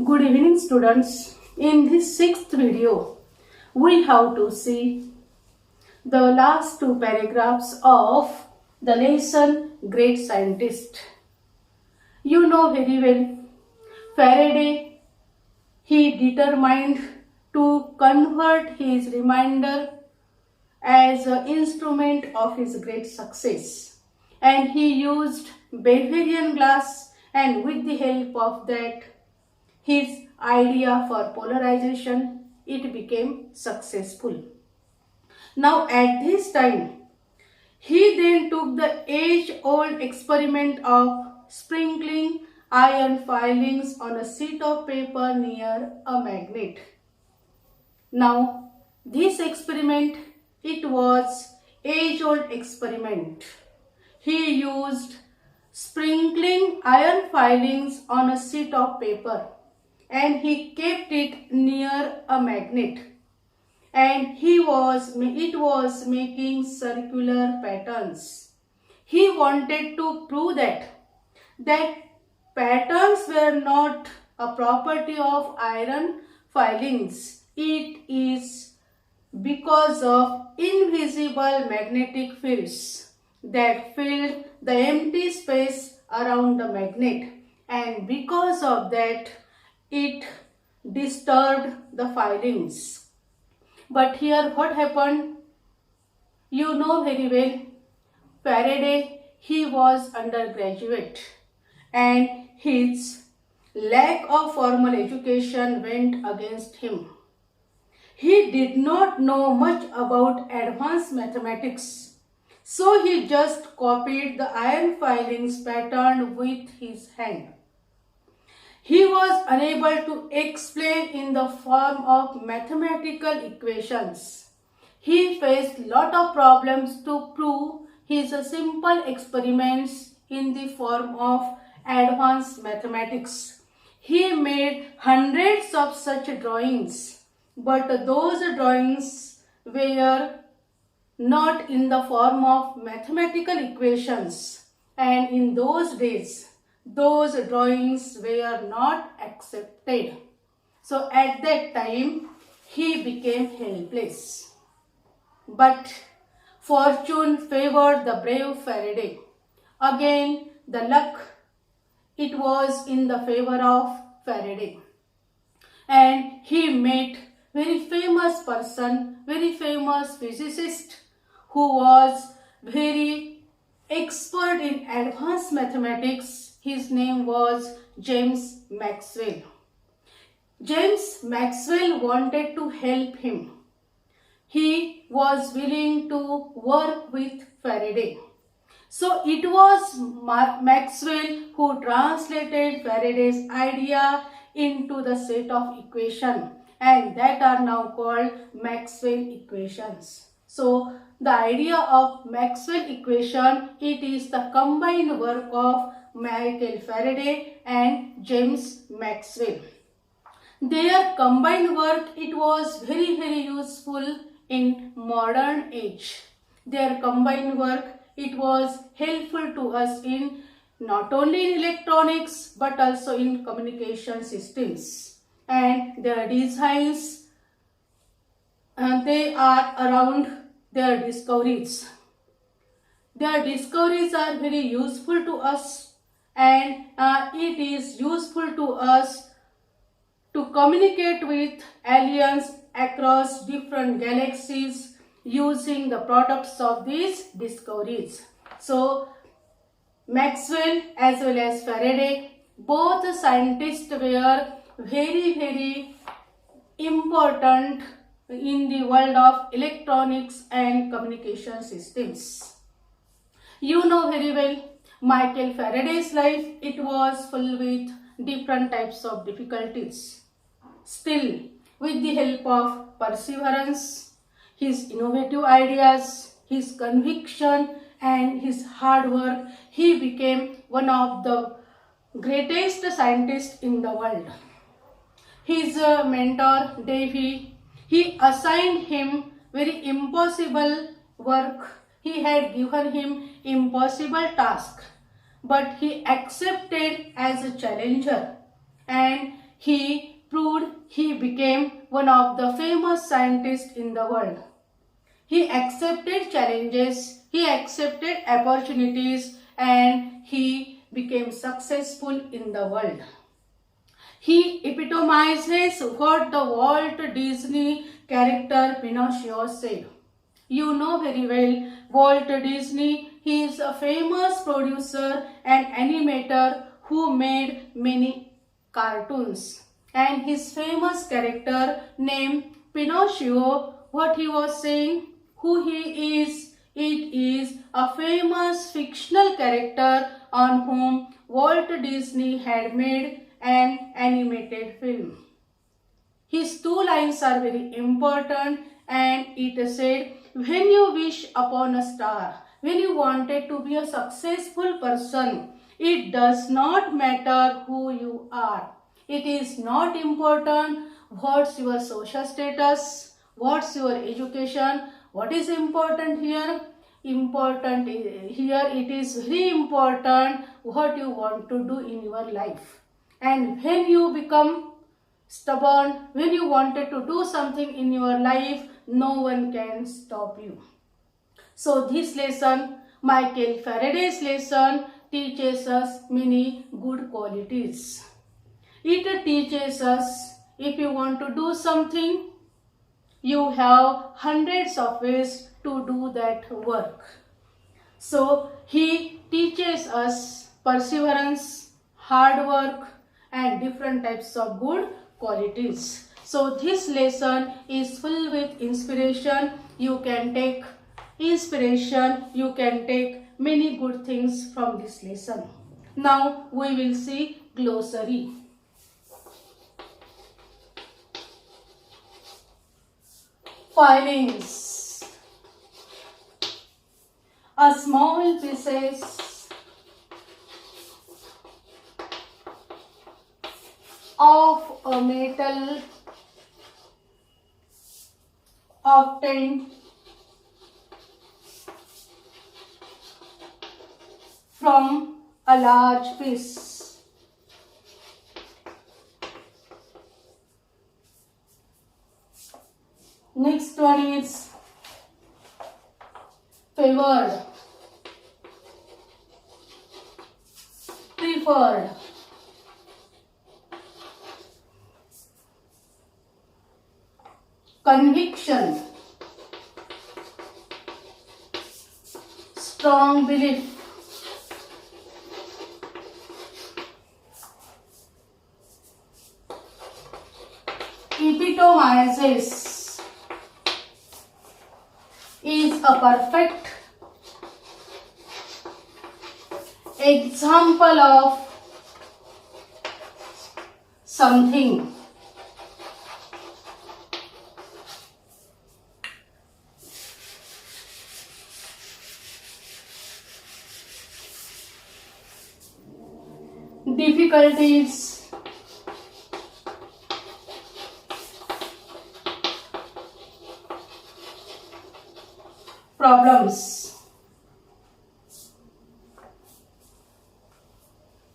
Good evening students. In this sixth video, we have to see the last two paragraphs of the lesson Great Scientist. You know very well, Faraday, he determined to convert his remainder as an instrument of his great success. And he used Bavarian glass, and with the help of that, his idea for polarization, it became successful. Now at this time, he then took the age-old experiment of sprinkling iron filings on a sheet of paper near a magnet. Now this experiment, it was age-old experiment. He used sprinkling iron filings on a sheet of paper and he kept it near a magnet, and it was making circular patterns. He wanted to prove that patterns were not a property of iron filings. It is because of invisible magnetic fields that filled the empty space around the magnet, and because of that it disturbed the filings. But here what happened? You know very well, Faraday, he was undergraduate and his lack of formal education went against him. He did not know much about advanced mathematics, so he just copied the iron filings pattern with his hand. He was unable to explain in the form of mathematical equations. He faced lot of problems to prove his simple experiments in the form of advanced mathematics. He made hundreds of such drawings, but those drawings were not in the form of mathematical equations, and in those days those drawings were not accepted. So at that time he became helpless. But fortune favored the brave Faraday. Again the luck, it was in the favor of Faraday, and he met very famous person, very famous physicist who was very expert in advanced mathematics. His name was James Maxwell. James Maxwell wanted to help him. He was willing to work with Faraday. So it was Maxwell who translated Faraday's idea into the set of equations, and that are now called Maxwell equations. So the idea of Maxwell equation, it is the combined work of Michael Faraday and James Maxwell. Their combined work, it was very useful in modern age. Their combined work, it was helpful to us in not only in electronics but also in communication systems. And their designs, they are around their discoveries. Their discoveries are very useful to us, and it is useful to us to communicate with aliens across different galaxies using the products of these discoveries. So Maxwell as well as Faraday, both scientists were very important in the world of electronics and communication systems. You know very well, Michael Faraday's life, it was full with different types of difficulties. Still, with the help of perseverance, his innovative ideas, his conviction and his hard work, he became one of the greatest scientists in the world. His mentor Davy, he assigned him very impossible work. He had given him impossible task, but he accepted as a challenger, and he proved he became one of the famous scientists in the world. He accepted challenges, he accepted opportunities, and he became successful in the world. He epitomizes what the Walt Disney character Pinocchio said. You know very well Walt Disney. He is a famous producer and animator who made many cartoons. And his famous character named Pinocchio, what he was saying, who he is, it is a famous fictional character on whom Walt Disney had made an animated film. His two lines are very important, and it said, when you wish upon a star, when you wanted to be a successful person, it does not matter who you are. It is not important what's your social status, what's your education. What is important here? Important here, it is very important what you want to do in your life. And when you become stubborn, when you wanted to do something in your life, no one can stop you. So this lesson, Michael Faraday's lesson, teaches us many good qualities. It teaches us if you want to do something, you have hundreds of ways to do that work. So he teaches us perseverance, hard work, and different types of good qualities. So this lesson is full with inspiration. You can take inspiration, you can take many good things from this lesson. Now we will see glossary. Filings. A small pieces of a metal obtained from a large piece. Next one is favored, preferred, conviction, strong belief, epitomizes, is a perfect example of something. Difficulties, problems.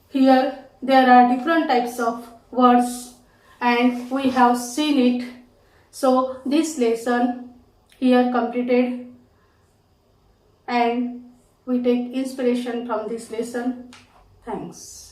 Here there are different types of words and we have seen it. So this lesson here completed and we take inspiration from this lesson. Thanks.